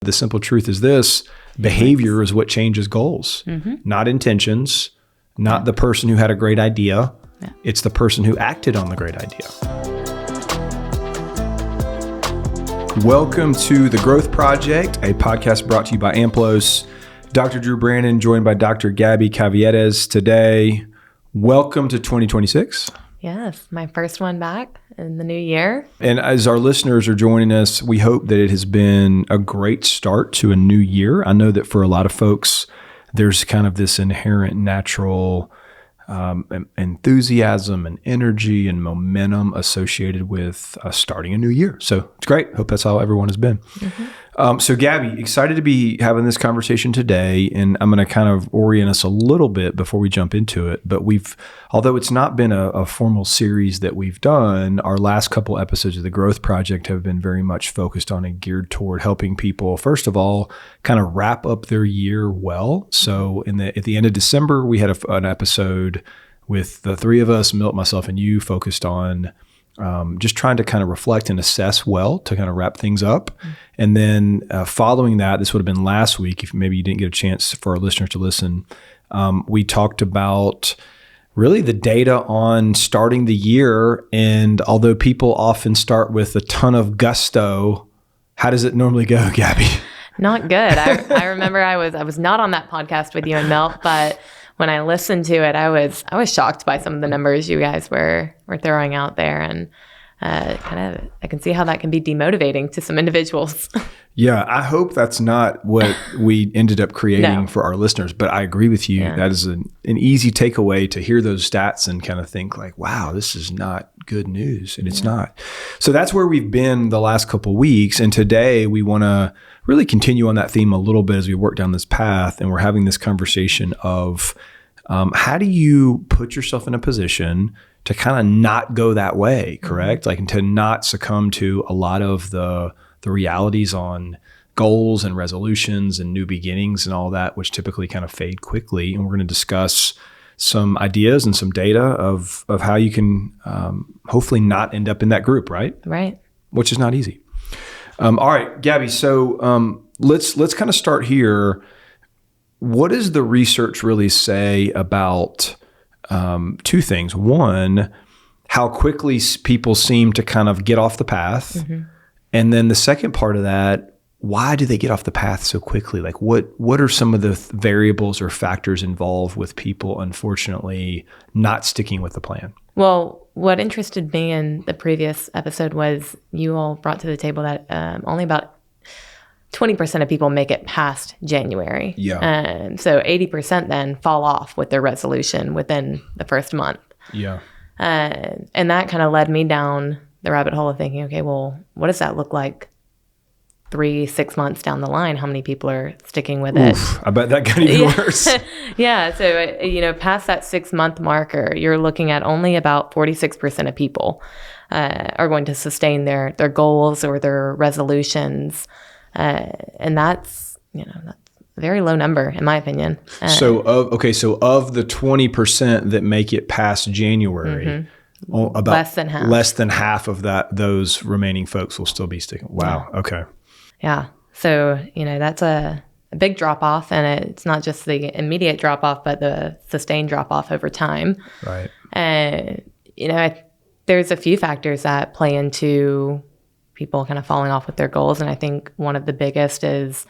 The simple truth is this: behavior is what changes goals, not intentions, not the person who had a great idea. Yeah. It's the person who acted on the great idea. Welcome to The Growth Project, a podcast brought to you by AMPLOS. Dr. Drew Brannon, joined by Dr. Gabby Caviedes today. Welcome to 2026. Yes, my first one back in the new year. And as our listeners are joining us, we hope that it has been a great start to a new year. I know that for a lot of folks, there's kind of this inherent natural enthusiasm and energy and momentum associated with starting a new year. So it's great. Hope that's how everyone has been. So Gabby, excited to be having this conversation today. And I'm going to kind of orient us a little bit before we jump into it. But although it's not been a formal series that we've done, our last couple episodes of The Growth Project have been very much focused on and geared toward helping people, first of all, kind of wrap up their year well. So at the end of December, we had an episode with the three of us, Milt, myself, and you, focused on just trying to kind of reflect and assess well to kind of wrap things up. And then following that, this would have been last week, if maybe you didn't get a chance for our listeners to listen, we talked about really the data on starting the year. And although people often start with a ton of gusto, how does it normally go, Gabby? Not good. I remember I was not on that podcast with you and Milt, but when I listened to it, I was shocked by some of the numbers you guys were throwing out there, and I can see how that can be demotivating to some individuals. Yeah, I hope that's not what we ended up creating for our listeners, but I agree with you. Yeah. That is an easy takeaway to hear those stats and kind of think like, wow, this is not good news, and it's not. So that's where we've been the last couple of weeks, and today we want to really continue on that theme a little bit as we work down this path, and we're having this conversation of how do you put yourself in a position to kind of not go that way, correct? Like, and to not succumb to a lot of the realities on goals and resolutions and new beginnings and all that, which typically kind of fade quickly. And we're going to discuss some ideas and some data of how you can hopefully not end up in that group, right? Right. Which is not easy. All right, Gabby. So let's kind of start here. What does the research really say about two things? One, how quickly people seem to kind of get off the path. And then the second part of that, why do they get off the path so quickly? Like what are some of the variables or factors involved with people, unfortunately, not sticking with the plan? Well, what interested me in the previous episode was you all brought to the table that only about 20% of people make it past January. Yeah. So 80% then fall off with their resolution within the first month. Yeah. And that kind of led me down the rabbit hole of thinking, okay, well, what does that look like 3-6 months down the line? How many people are sticking with it? I bet that got even worse. Yeah. So, past that 6-month marker, you're looking at only about 46% of people are going to sustain their goals or their resolutions. And that's a very low number, in my opinion. So of the 20% that make it past January, about less than half of those remaining folks will still be sticking. Wow. Yeah. Okay. Yeah. So, that's a big drop off, and it's not just the immediate drop off, but the sustained drop off over time. Right. There's a few factors that play into people kind of falling off with their goals. And I think one of the biggest is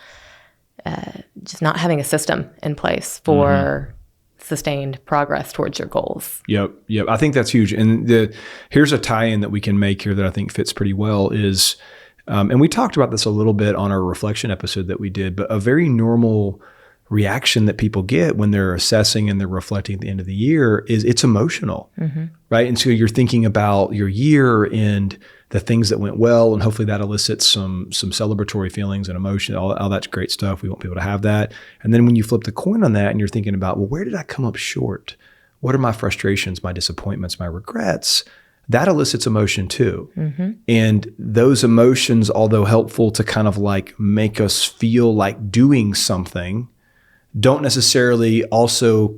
just not having a system in place for sustained progress towards your goals. Yep. I think that's huge. And here's a tie-in that we can make here that I think fits pretty well is, and we talked about this a little bit on our reflection episode that we did, but a very normal reaction that people get when they're assessing and they're reflecting at the end of the year is it's emotional, right? And so you're thinking about your year and the things that went well, and hopefully that elicits some celebratory feelings and emotion, all that's great stuff. We want people to have that. And then when you flip the coin on that and you're thinking about, well, where did I come up short? What are my frustrations, my disappointments, my regrets? That elicits emotion too. And those emotions, although helpful to kind of like make us feel like doing something, don't necessarily also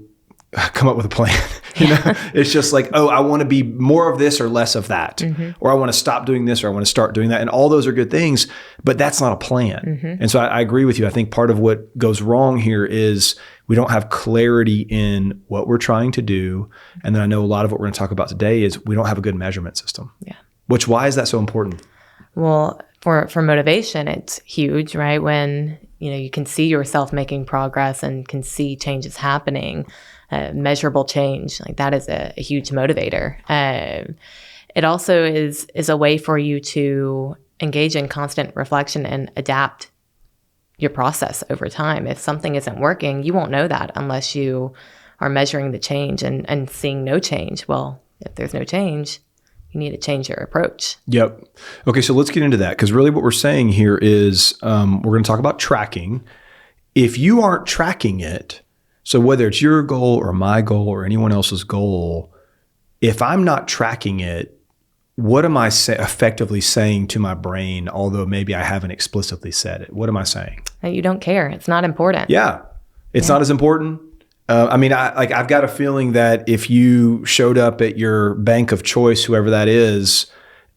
come up with a plan You know, it's just like, oh, I want to be more of this or less of that, or I want to stop doing this or I want to start doing that. And all those are good things, but that's not a plan. And so I agree with you. I think part of what goes wrong here is we don't have clarity in what we're trying to do. And then I know a lot of what we're going to talk about today is we don't have a good measurement system. Yeah. Why is that so important? Well, for motivation, it's huge, right? When, you can see yourself making progress and can see changes happening, measurable change, like that is a huge motivator. It also is a way for you to engage in constant reflection and adapt your process over time. If something isn't working, you won't know that unless you are measuring the change and seeing no change. Well, if there's no change, you need to change your approach. Yep. Okay, so let's get into that, because really what we're saying here is we're going to talk about tracking. If you aren't tracking it, so whether it's your goal or my goal or anyone else's goal, if I'm not tracking it, what am I effectively saying to my brain, although maybe I haven't explicitly said it? What am I saying? You don't care. It's not important. Yeah. It's not as important. I've got a feeling that if you showed up at your bank of choice, whoever that is,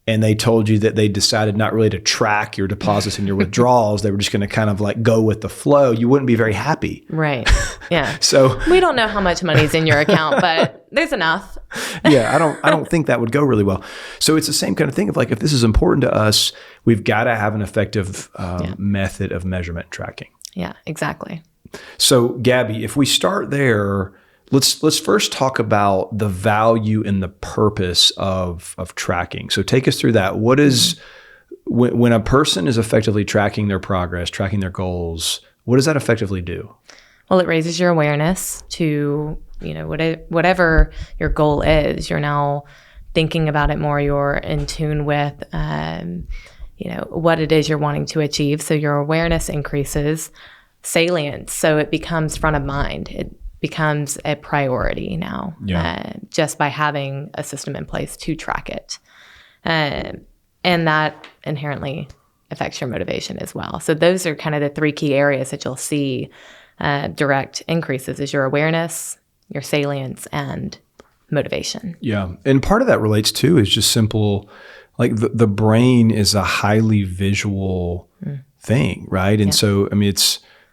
and they told you that they decided not really to track your deposits and your withdrawals, they were just going to kind of like go with the flow, you wouldn't be very happy. Right. Yeah. So we don't know how much money's in your account, but there's enough. Yeah, I don't think that would go really well. So it's the same kind of thing of like, if this is important to us, we've got to have an effective method of measurement and tracking. Yeah, exactly. So Gabby, if we start there, let's first talk about the value and the purpose of tracking. So take us through that. What is, when a person is effectively tracking their progress, tracking their goals, what does that effectively do? Well, it raises your awareness to, whatever your goal is. You're now thinking about it more. You're in tune with, what it is you're wanting to achieve. So your awareness increases. Salience. So it becomes front of mind. It becomes a priority now, just by having a system in place to track it. And that inherently affects your motivation as well. So those are kind of the three key areas that you'll see direct increases is your awareness, your salience, and motivation. Yeah. And part of that relates to is just simple, like the brain is a highly visual thing, right? And so,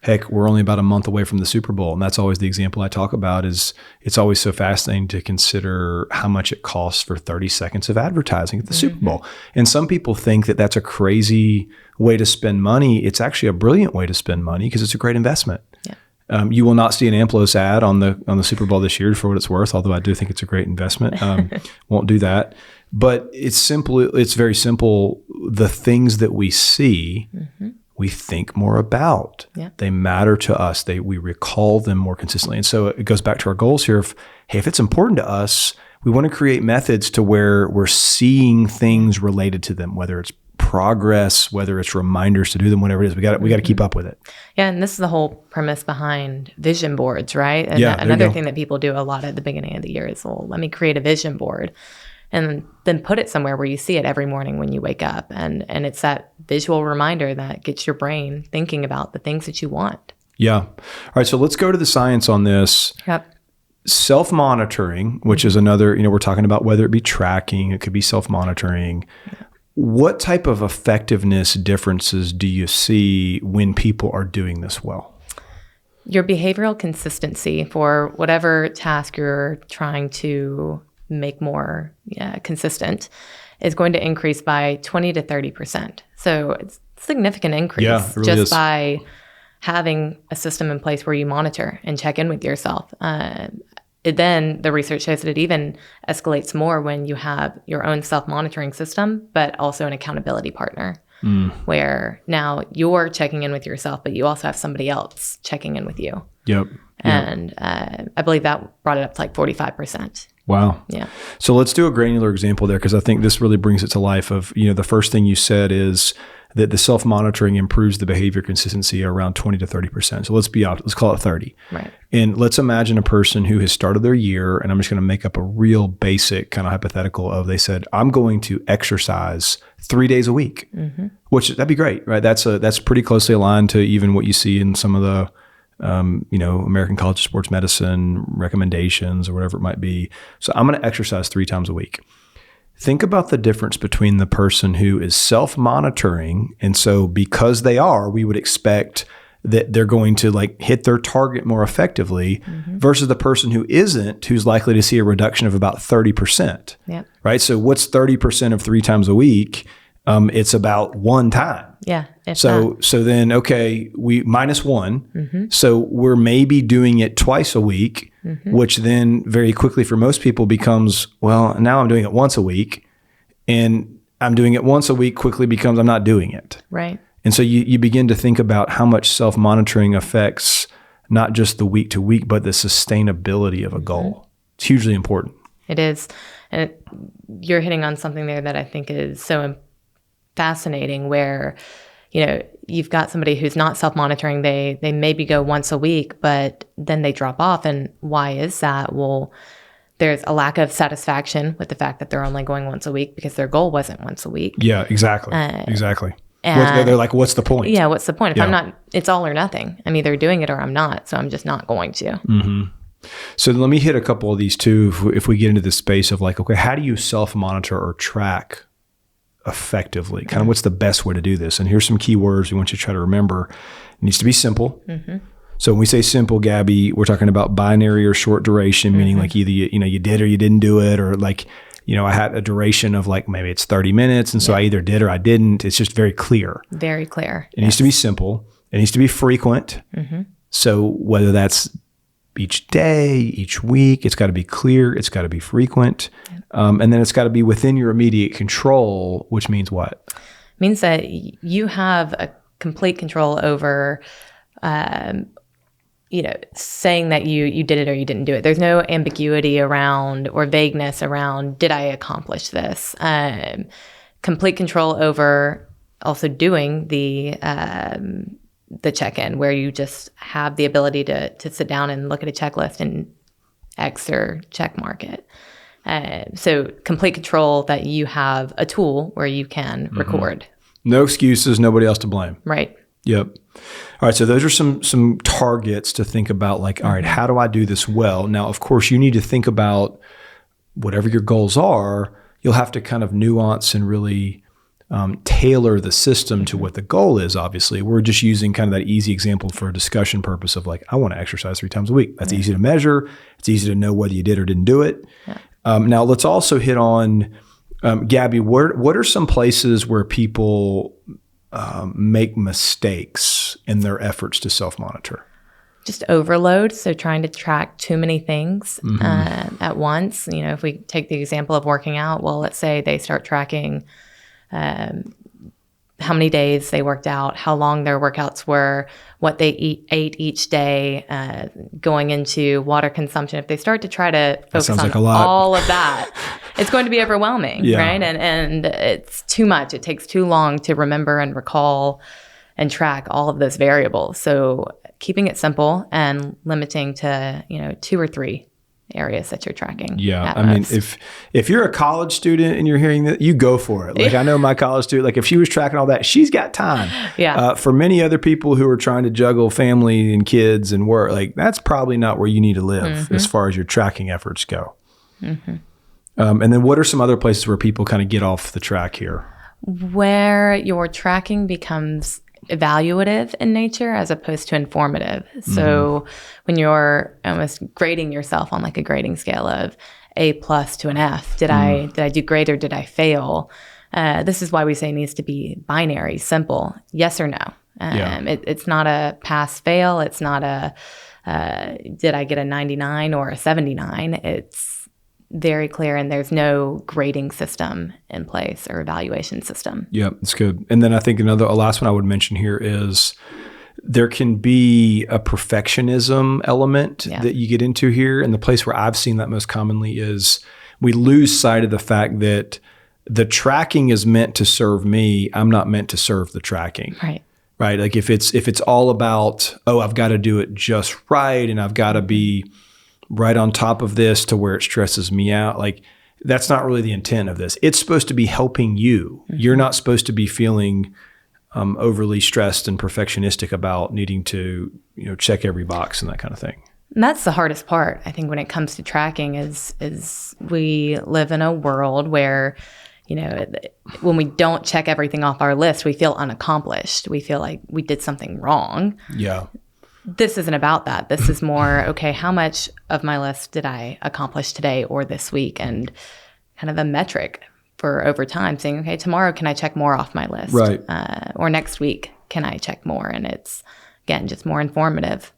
heck, we're only about a month away from the Super Bowl. And that's always the example I talk about is it's always so fascinating to consider how much it costs for 30 seconds of advertising at the Super Bowl. And some people think that that's a crazy way to spend money. It's actually a brilliant way to spend money because it's a great investment. Yeah. You will not see an AMPLOS ad on the Super Bowl this year for what it's worth, although I do think it's a great investment. Won't do that. But it's very simple. The things that we see, we think more about. Yeah. They matter to us. We recall them more consistently. And so it goes back to our goals here of, hey, if it's important to us, we want to create methods to where we're seeing things related to them, whether it's progress, whether it's reminders to do them, whatever it is. We got to keep up with it. Yeah, and this is the whole premise behind vision boards, right? And another thing that people do a lot at the beginning of the year is, well, let me create a vision board. And then put it somewhere where you see it every morning when you wake up. And it's that visual reminder that gets your brain thinking about the things that you want. Yeah. All right. So let's go to the science on this. Yep. Self-monitoring, which is another, we're talking about whether it be tracking, it could be self-monitoring. Yeah. What type of effectiveness differences do you see when people are doing this well? Your behavioral consistency for whatever task you're trying to make more consistent is going to increase by 20 to 30%. So it's a significant increase by having a system in place where you monitor and check in with yourself. Then the research shows that it even escalates more when you have your own self-monitoring system, but also an accountability partner where now you're checking in with yourself, but you also have somebody else checking in with you. Yep. And I believe that brought it up to like 45%. Wow. Yeah. So let's do a granular example there, because I think this really brings it to life of, the first thing you said is that the self-monitoring improves the behavior consistency around 20 to 30%. So let's call it 30. Right. And let's imagine a person who has started their year, and I'm just going to make up a real basic kind of hypothetical of, they said, I'm going to exercise 3 days a week, which that'd be great, right? That's pretty closely aligned to even what you see in some of the American College of Sports Medicine recommendations or whatever it might be. So I'm going to exercise 3 times a week. Think about the difference between the person who is self-monitoring. And so because they are, we would expect that they're going to like hit their target more effectively versus the person who isn't, who's likely to see a reduction of about 30%. Yep. Right. So what's 30% of 3 times a week? It's about 1 time. Yeah. So then, okay, we -1. So we're maybe doing it twice a week, which then very quickly for most people becomes, well, now I'm doing it once a week, and I'm doing it once a week quickly becomes I'm not doing it. Right. And so you begin to think about how much self-monitoring affects not just the week to week, but the sustainability of a goal. It's hugely important. It is. And you're hitting on something there that I think is so fascinating where, you've got somebody who's not self-monitoring. They maybe go once a week, but then they drop off. And why is that? Well, there's a lack of satisfaction with the fact that they're only going once a week because their goal wasn't once a week. Yeah, exactly. Exactly. And they're like, what's the point? Yeah, what's the point? If I'm not, it's all or nothing. I'm either doing it or I'm not. So I'm just not going to. So let me hit a couple of these too. If we get into the space of like, okay, how do you self-monitor or track effectively? Kind of what's the best way to do this? And here's some key words we want you to try to remember. It needs to be simple. So when we say simple, Gabby, we're talking about binary or short duration, meaning like either you did or you didn't do it, or like, I had a duration of like maybe it's 30 minutes. And so I either did or I didn't. It's just very clear. Very clear. It needs to be simple. It needs to be frequent. So whether that's each day, each week, it's got to be clear. It's got to be frequent. And then it's got to be within your immediate control, which means what? It means that you have a complete control over saying that you did it or you didn't do it. There's no ambiguity around or vagueness around, did I accomplish this? Complete control over also doing the check-in, where you just have the ability to sit down and look at a checklist and X or check mark it. So complete control that you have a tool where you can record. No excuses, nobody else to blame. Right. Yep. All right. So those are some targets to think about, like, all right, how do I do this well? Now, of course, you need to think about whatever your goals are. You'll have to kind of nuance and really tailor the system to what the goal is. Obviously, we're just using kind of that easy example for a discussion purpose of like, I want to exercise 3 times a week. That's easy to measure. It's easy to know whether you did or didn't do it. Yeah. Now let's also hit on, Gabby, what are some places where people make mistakes in their efforts to self-monitor? Just overload. So trying to track too many things at once. If we take the example of working out, well, let's say they start tracking how many days they worked out, how long their workouts were, what they ate each day, going into water consumption. If they start to try to focus on all of that, it's going to be overwhelming, right? And it's too much. It takes too long to remember and recall and track all of those variables. So keeping it simple and limiting to 2 or 3 areas that you're tracking. Yeah. I mean, if you're a college student and you're hearing that, you go for it. Like I know my college student, like if she was tracking all that, she's got time. Yeah. For many other people who are trying to juggle family and kids and work, like that's probably not where you need to live as far as your tracking efforts go. And then what are some other places where people kind of get off the track here? Where your tracking becomes evaluative in nature as opposed to informative. So when you're almost grading yourself on like a grading scale of A+ to an F, did I do great or did I fail? This is why we say it needs to be binary, simple, yes or no. It's not a pass fail. It's not a did I get a 99 or a 79? It's very clear, and there's no grading system in place or evaluation system. Yeah, that's good. And then I think a last one I would mention here is there can be a perfectionism element that you get into here. And the place where I've seen that most commonly is we lose sight of the fact that the tracking is meant to serve me. I'm not meant to serve the tracking. Right. Like if it's all about, I've got to do it just right, and I've got to be right on top of this to where it stresses me out. Like that's not really the intent of this. It's supposed to be helping you. You're not supposed to be feeling overly stressed and perfectionistic about needing to check every box and that kind of thing. And that's the hardest part, I think, when it comes to tracking is we live in a world where, when we don't check everything off our list, we feel unaccomplished. We feel like we did something wrong. Yeah. This isn't about that. This is more, okay, how much of my list did I accomplish today or this week? And kind of a metric for over time saying, okay, tomorrow, can I check more off my list? Right. Or next week, can I check more? And it's, again, just more informative.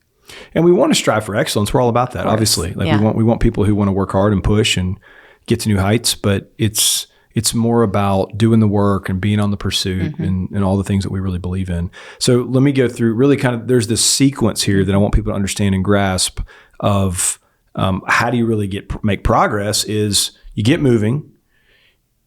And we want to strive for excellence. We're all about that, obviously. We want people who want to work hard and push and get to new heights, but it's more about doing the work and being on the pursuit and all the things that we really believe in. So let me go through really kind of, there's this sequence here that I want people to understand and grasp of how do you really make progress is you get moving,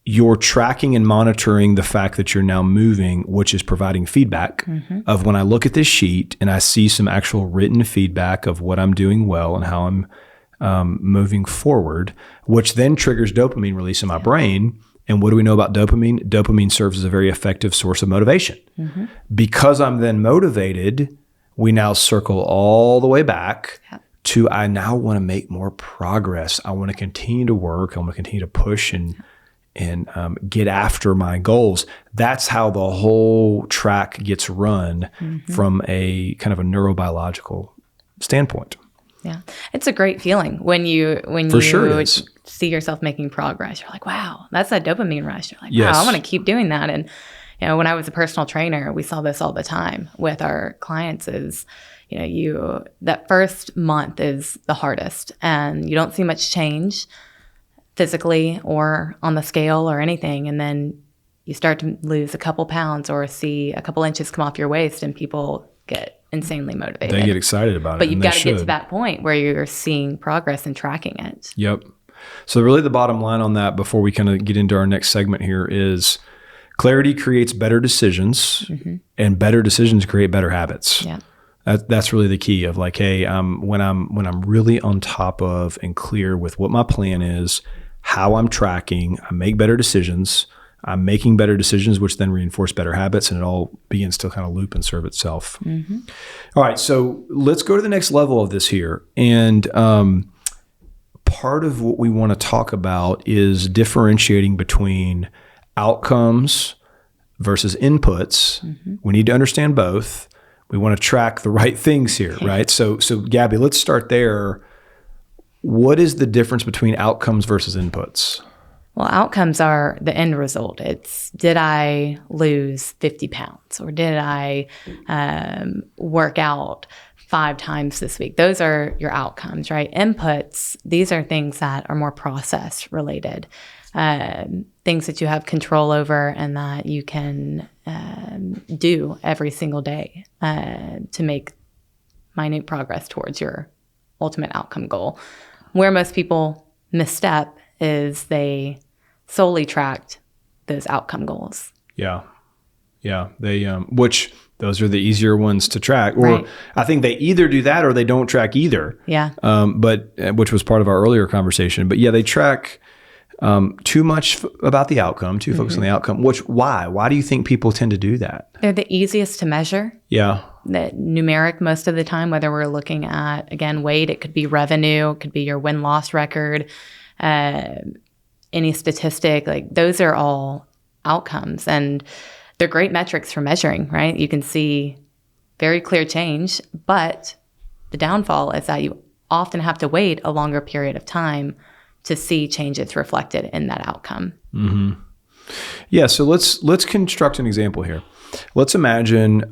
you're tracking and monitoring the fact that you're now moving, which is providing feedback of when I look at this sheet and I see some actual written feedback of what I'm doing well and how I'm moving forward, which then triggers dopamine release in my brain. And what do we know about dopamine? Dopamine serves as a very effective source of motivation. Because I'm then motivated, we now circle all the way back to I now want to make more progress. I want to continue to work. I want to continue to push and get after my goals. That's how the whole track gets run from a kind of a neurobiological standpoint. Yeah. It's a great feeling when you see yourself making progress. You're like, wow, that's that dopamine rush. You're like, wow, I want to keep doing that. And, when I was a personal trainer, we saw this all the time with our clients is, that first month is the hardest and you don't see much change physically or on the scale or anything. And then you start to lose a couple pounds or see a couple inches come off your waist and people get insanely motivated. They get excited about it. But you've got to get to that point where you're seeing progress and tracking it. Yep. So really the bottom line on that before we kind of get into our next segment here is clarity creates better decisions and better decisions create better habits. Yeah. That's really the key of like, hey, when I'm really on top of and clear with what my plan is, how I'm tracking, I make better decisions. I'm making better decisions, which then reinforce better habits, and it all begins to kind of loop and serve itself. All right, so let's go to the next level of this here. And part of what we want to talk about is differentiating between outcomes versus inputs. We need to understand both. We want to track the right things here, right? So Gabby, let's start there. What is the difference between outcomes versus inputs? Well, outcomes are the end result. It's, did I lose 50 pounds or did I work out 5 times this week? Those are your outcomes, right? Inputs, these are things that are more process related, things that you have control over and that you can do every single day to make minute progress towards your ultimate outcome goal. Where most people misstep is they solely tracked those outcome goals. Yeah. They, which those are the easier ones to track, or I think they either do that or they don't track either. Yeah. But which was part of our earlier conversation, but they track too much about the outcome, too focused on the outcome, why do you think people tend to do that? They're the easiest to measure. Yeah. The numeric most of the time, whether we're looking at, again, weight, it could be revenue, it could be your win-loss record, any statistic, like those are all outcomes and they're great metrics for measuring, right? You can see very clear change, but the downfall is that you often have to wait a longer period of time to see changes reflected in that outcome. Yeah, so let's construct an example here. Let's imagine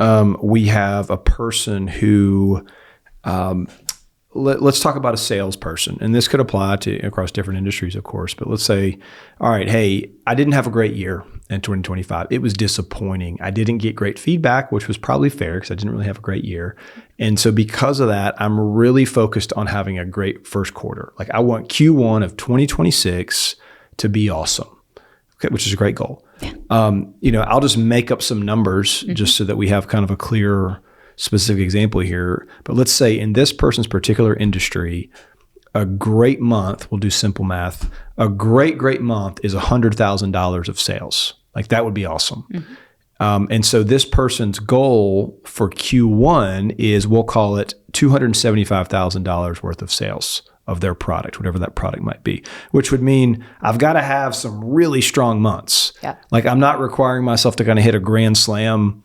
we have a person who, let's talk about a salesperson, and this could apply to across different industries, of course, but let's say, all right, hey, I didn't have a great year in 2025. It was disappointing. I didn't get great feedback, which was probably fair because I didn't really have a great year. And so because of that, I'm really focused on having a great first quarter. Like I want Q1 of 2026 to be awesome, okay, which is a great goal. Yeah. I'll just make up some numbers just so that we have kind of a clear specific example here. But let's say in this person's particular industry, a great month, we'll do simple math, a great month is $100,000 of sales. Like that would be awesome. And so this person's goal for Q1 is, we'll call it $275,000 worth of sales of their product, whatever that product might be, which would mean I've got to have some really strong months. Yeah. Like I'm not requiring myself to kind of hit a grand slam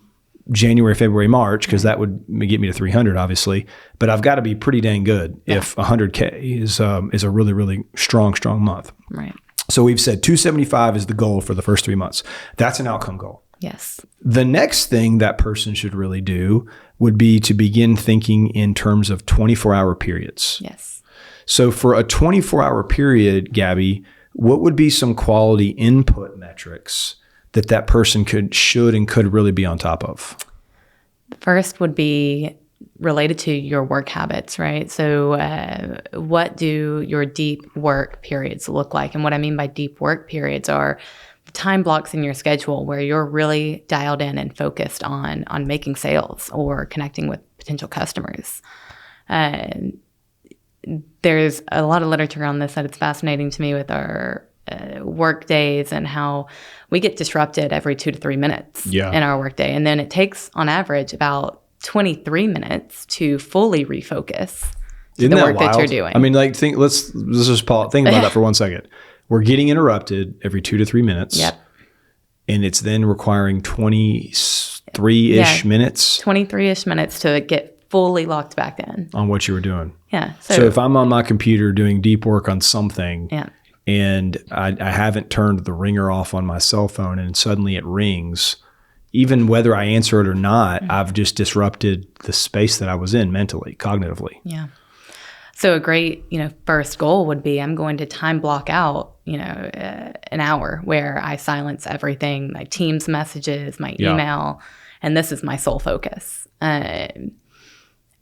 January, February, March, because that would get me to 300, obviously. But I've got to be pretty dang good if 100K is a really, really strong month. Right. So we've said 275 is the goal for the first 3 months. That's an outcome goal. Yes. The next thing that person should really do would be to begin thinking in terms of 24-hour periods. Yes. So for a 24-hour period, Gabby, what would be some quality input metrics that person should and could really be on top of? The first would be related to your work habits, right? So what do your deep work periods look like? And what I mean by deep work periods are the time blocks in your schedule where you're really dialed in and focused on making sales or connecting with potential customers. There's a lot of literature on this that it's fascinating to me with our work days and how we get disrupted every 2 to 3 minutes in our work day. And then it takes on average about 23 minutes to fully refocus to the work that you're doing. I mean, like let's just think about that for 1 second. We're getting interrupted every 2 to 3 minutes. Yep. And it's then requiring 23-ish minutes. 23-ish minutes to get fully locked back in. On what you were doing. Yeah. So if I'm on my computer doing deep work on something, yeah. and I haven't turned the ringer off on my cell phone and suddenly it rings, even whether I answer it or not, I've just disrupted the space that I was in mentally, cognitively. Yeah. So a great, first goal would be I'm going to time block out, an hour where I silence everything, my Teams messages, my email, and this is my sole focus. And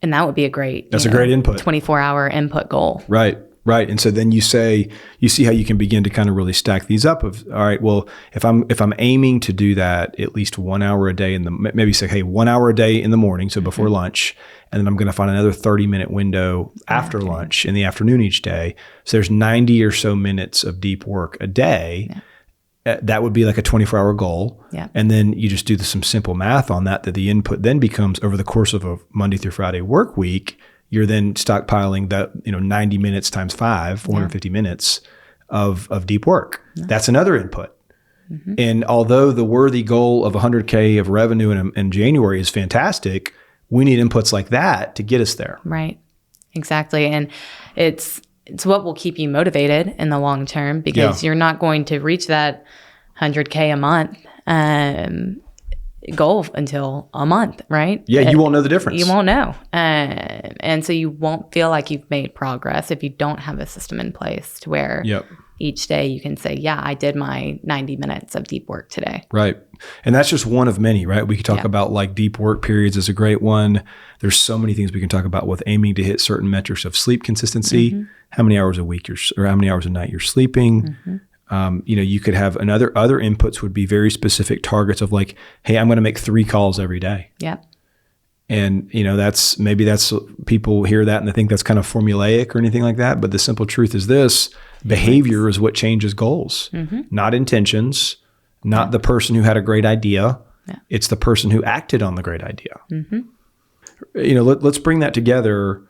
that would be a great, that's a great input. 24-hour input goal. Right. Right. And so then you see how you can begin to kind of really stack these up of, all right, well, if I'm aiming to do that at least 1 hour a day maybe say, hey, 1 hour a day in the morning. So before lunch, and then I'm going to find another 30-minute window after lunch in the afternoon each day. So there's 90 or so minutes of deep work a day. Yeah. That would be like a 24-hour goal. Yeah. And then you just do some simple math on that the input then becomes over the course of a Monday through Friday work week, you're then stockpiling that 90 minutes times 5, 450 minutes of deep work. Yeah. That's another input. Mm-hmm. And although the worthy goal of 100K of revenue in January is fantastic, we need inputs like that to get us there. Right. Exactly. And it's what will keep you motivated in the long term, because you're not going to reach that 100K a month goal until a month, right? Yeah, you won't know the difference. You won't know. And so you won't feel like you've made progress if you don't have a system in place to where each day you can say, yeah, I did my 90 minutes of deep work today. Right. And that's just one of many, right? We could talk about like deep work periods is a great one. There's so many things we can talk about with aiming to hit certain metrics of sleep consistency, how many hours a week or how many hours a night you're sleeping. You could have other inputs would be very specific targets of like, hey, I'm going to make 3 calls every day. Yep. And, that's people hear that and they think that's kind of formulaic or anything like that. But the simple truth is this: behavior is what changes goals, not intentions, not the person who had a great idea. Yeah. It's the person who acted on the great idea. Let's bring that together.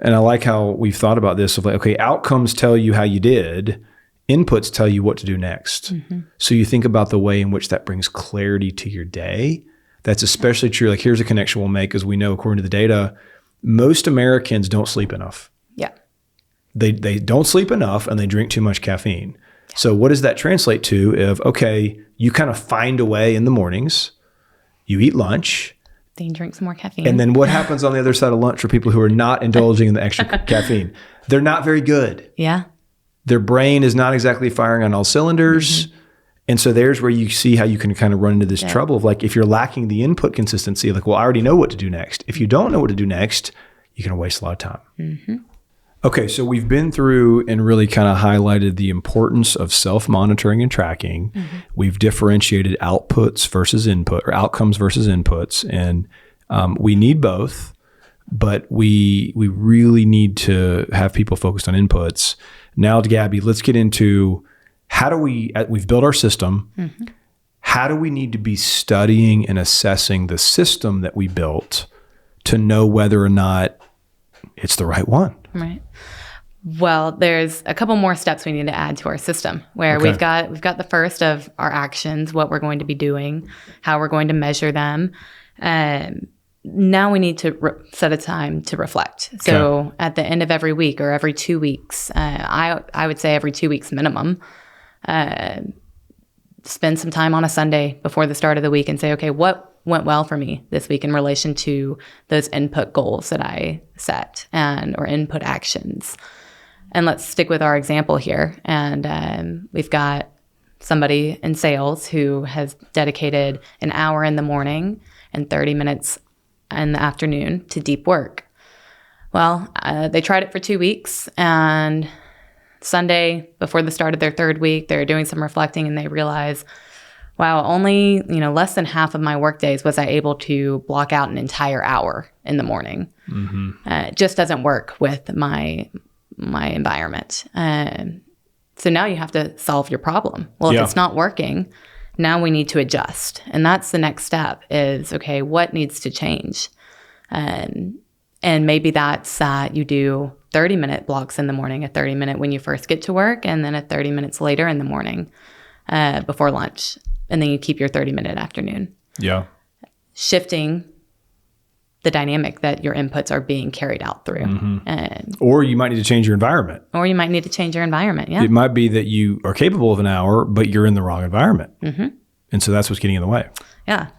And I like how we've thought about this of like, okay, outcomes tell you how you did. Inputs tell you what to do next. So you think about the way in which that brings clarity to your day. That's especially true. Like here's a connection we'll make, as we know, according to the data, most Americans don't sleep enough. Yeah. They don't sleep enough and they drink too much caffeine. So what does that translate to? Okay, you kind of find a way in the mornings, you eat lunch. Then you drink some more caffeine. And then what happens on the other side of lunch for people who are not indulging in the extra caffeine? They're not very good. Yeah. Their brain is not exactly firing on all cylinders. And so there's where you see how you can kind of run into this trouble of like, if you're lacking the input consistency, like, well, I already know what to do next. If you don't know what to do next, you're going to waste a lot of time. Okay, so we've been through and really kind of highlighted the importance of self-monitoring and tracking. We've differentiated outputs versus input, or outcomes versus inputs. And we need both, but we really need to have people focused on inputs. Now, Gabby, let's get into we've built our system. how do we need to be studying and assessing the system that we built to know whether or not it's the right one? Right. Well, there's a couple more steps we need to add to our system where we've got the first of our actions, what we're going to be doing, how we're going to measure them. Now we need to set a time to reflect. So at the end of every week or every 2 weeks, I would say every 2 weeks minimum, spend some time on a Sunday before the start of the week and say, okay, what went well for me this week in relation to those input goals that I set or input actions. And let's stick with our example here. And we've got somebody in sales who has dedicated an hour in the morning and 30 minutes in the afternoon to deep work. Well, they tried it for 2 weeks, and Sunday before the start of their third week, they're doing some reflecting and they realize, wow, only less than half of my work days was I able to block out an entire hour in the morning. It just doesn't work with my environment. So now you have to solve your problem. Well, if it's not working, now we need to adjust. And that's the next step is, okay, what needs to change? And maybe that's that you do 30-minute blocks in the morning, a 30-minute when you first get to work, and then a 30 minutes later in the morning before lunch. And then you keep your 30-minute afternoon. Yeah. Shifting the dynamic that your inputs are being carried out through. Or you might need to change your environment. Yeah. It might be that you are capable of an hour, but you're in the wrong environment. And so that's what's getting in the way. Yeah.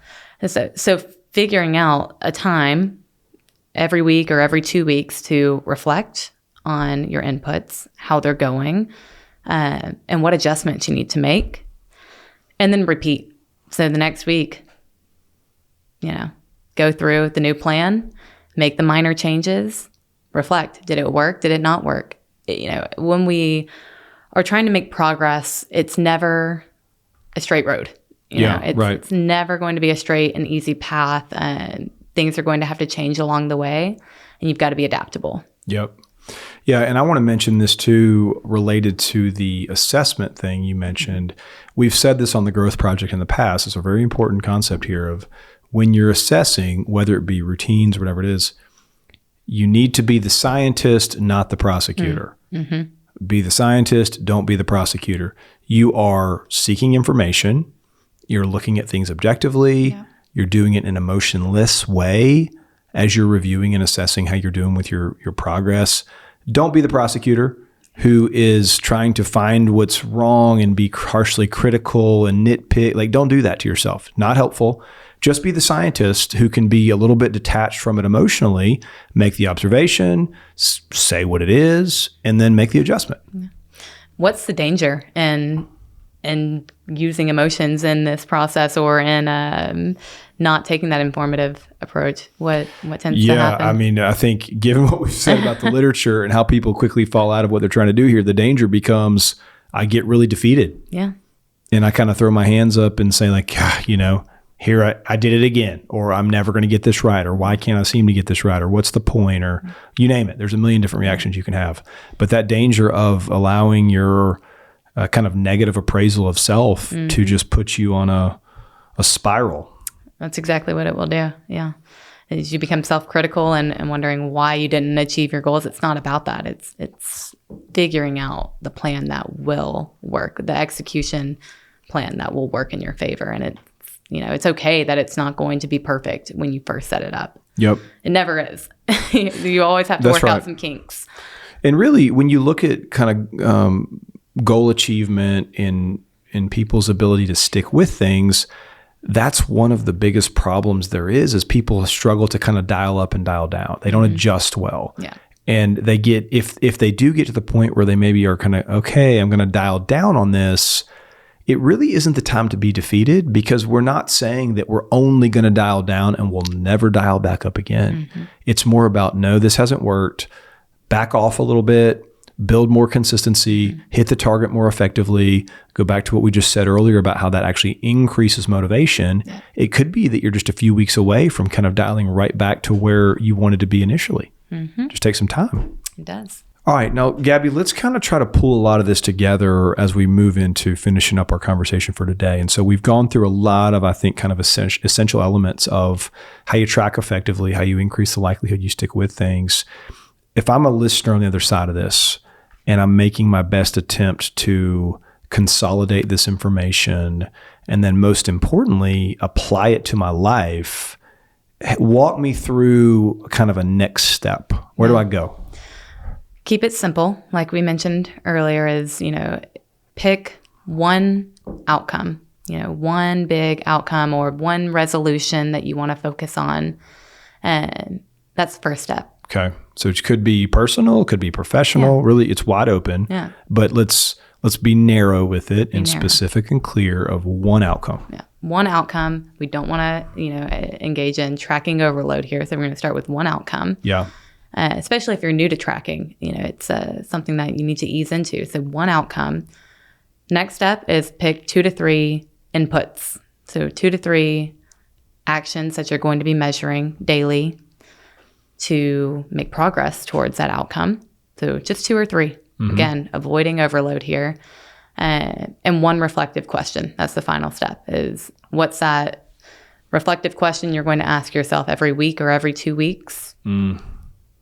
And so figuring out a time every week or every 2 weeks to reflect on your inputs, how they're going, and what adjustments you need to make, and then repeat. So the next week, go through the new plan, make the minor changes, reflect. Did it work? Did it not work? When we are trying to make progress, it's never a straight road. It's never going to be a straight and easy path. Things are going to have to change along the way, and you've got to be adaptable. Yep. Yeah, and I want to mention this too, related to the assessment thing you mentioned. We've said this on the Growth Project in the past. It's a very important concept here of when you're assessing, whether it be routines or whatever it is, you need to be the scientist, not the prosecutor. Be the scientist, don't be the prosecutor. You are seeking information. You're looking at things objectively. Yeah. You're doing it in an emotionless way as you're reviewing and assessing how you're doing with your progress. Don't be the prosecutor who is trying to find what's wrong and be harshly critical and nitpick. Like, don't do that to yourself. Not helpful. Just be the scientist who can be a little bit detached from it emotionally, make the observation, say what it is, and then make the adjustment. What's the danger in using emotions in this process, or in not taking that informative approach? What tends to happen? Yeah, I mean, I think given what we've said about the literature and how people quickly fall out of what they're trying to do here, the danger becomes I get really defeated. Yeah. And I kind of throw my hands up and say like, here I did it again, or I'm never going to get this right, or why can't I seem to get this right, or what's the point, or you name it. There's a million different reactions you can have. But that danger of allowing your kind of negative appraisal of self to just put you on a spiral. That's exactly what it will do. Yeah. As you become self-critical and wondering why you didn't achieve your goals. It's not about that. It's figuring out the plan that will work, the execution plan that will work in your favor. And it's okay that it's not going to be perfect when you first set it up. Yep. It never is. You always have to work out some kinks. And really, when you look at kind of goal achievement in people's ability to stick with things, that's one of the biggest problems there is people struggle to kind of dial up and dial down. They don't adjust well. Yeah. And they get, if they do get to the point where they maybe are kind of, okay, I'm going to dial down on this, it really isn't the time to be defeated, because we're not saying that we're only going to dial down and we'll never dial back up again. It's more about, no, this hasn't worked. Back off a little bit, build more consistency, hit the target more effectively, go back to what we just said earlier about how that actually increases motivation. Yeah. It could be that you're just a few weeks away from kind of dialing right back to where you wanted to be initially. Just take some time. It does. All right. Now, Gabby, let's kind of try to pull a lot of this together as we move into finishing up our conversation for today. And so we've gone through a lot of, I think, kind of essential elements of how you track effectively, how you increase the likelihood you stick with things. If I'm a listener on the other side of this and I'm making my best attempt to consolidate this information and then most importantly, apply it to my life, walk me through kind of a next step. Where do I go? Keep it simple. Like we mentioned earlier is, pick one outcome, one big outcome or one resolution that you want to focus on. And that's the first step. Okay. So it could be personal, could be professional. Yeah. Really, it's wide open. Yeah. But let's be narrow with it and specific and clear of one outcome. Yeah. One outcome. We don't want to, engage in tracking overload here. So we're going to start with one outcome. Yeah. Especially if you're new to tracking, it's something that you need to ease into. So one outcome. Next step is pick 2 to 3 inputs. So 2 to 3 actions that you're going to be measuring daily to make progress towards that outcome. So just 2 or 3. Mm-hmm. Again, avoiding overload here. And one reflective question. That's the final step is what's that reflective question you're going to ask yourself every week or every 2 weeks?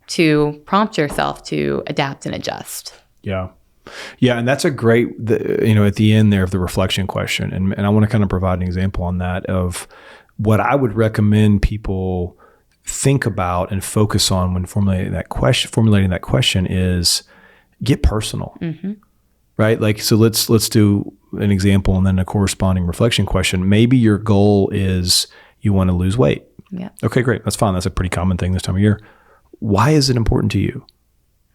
To prompt yourself to adapt and adjust. Yeah. Yeah. And that's a great, at the end there of the reflection question. And I want to kind of provide an example on that of what I would recommend people think about and focus on when formulating that question is get personal, right? Like, so let's do an example and then a corresponding reflection question. Maybe your goal is you want to lose weight. Yeah. Okay, great. That's fine. That's a pretty common thing this time of year. Why is it important to you?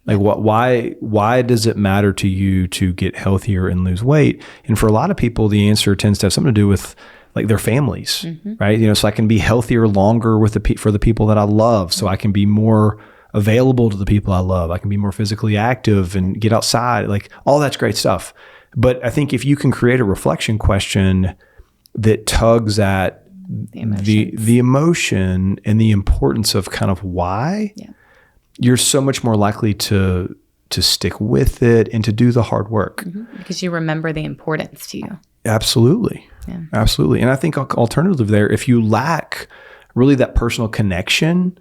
Like why does it matter to you to get healthier and lose weight? And for a lot of people, the answer tends to have something to do with like their families, right? So I can be healthier longer for the people that I love. So I can be more available to the people I love. I can be more physically active and get outside. Like all that's great stuff. But I think if you can create a reflection question that tugs at the emotion and the importance of kind of why, you're so much more likely to stick with it and to do the hard work. Because you remember the importance to you. Absolutely. Yeah. Absolutely. And I think alternatively there, if you lack really that personal connection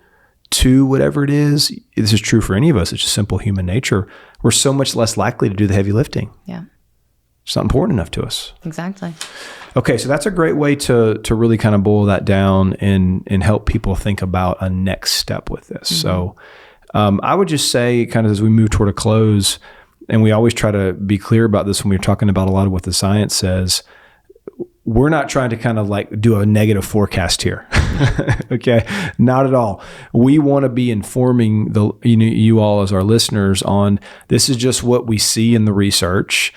to whatever it is, this is true for any of us, it's just simple human nature, we're so much less likely to do the heavy lifting. Yeah. It's not important enough to us. Exactly. Okay, so that's a great way to really kind of boil that down and help people think about a next step with this. So I would just say kind of as we move toward a close, and we always try to be clear about this when we're talking about a lot of what the science says, we're not trying to kind of like do a negative forecast here. Okay, not at all. We want to be informing you all as our listeners on this is just what we see in the research.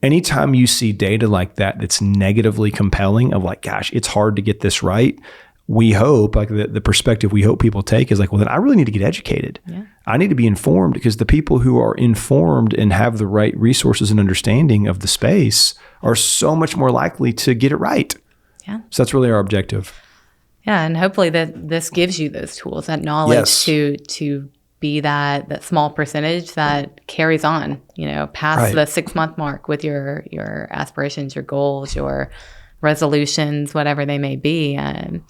Anytime you see data like that that's negatively compelling of like, gosh, it's hard to get this right, we hope, like the perspective we hope people take is like, well, then I really need to get educated. Yeah. I need to be informed because the people who are informed and have the right resources and understanding of the space are so much more likely to get it right. Yeah. So that's really our objective. Yeah. And hopefully that this gives you those tools, that knowledge to be that small percentage that carries on, past the 6-month mark with your aspirations, your goals, your resolutions, whatever they may be. And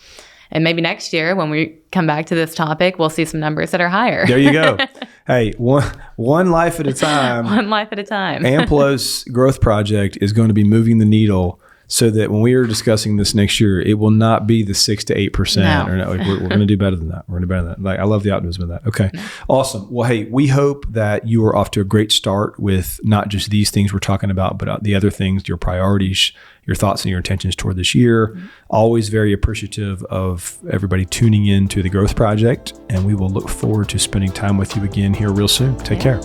maybe next year when we come back to this topic, we'll see some numbers that are higher. There you go. Hey, one life at a time. One life at a time. AMPLOS growth project is going to be moving the needle so that when we are discussing this next year, it will not be the 6 to 8%. No. Or no, we're going to do better than that. We're going to do better than that. Like, I love the optimism of that. Okay. No. Awesome. Well, hey, we hope that you are off to a great start with not just these things we're talking about, but the other things, your priorities, your thoughts and your intentions toward this year. Mm-hmm. Always very appreciative of everybody tuning in to the Growth Project. And we will look forward to spending time with you again here real soon. Take care.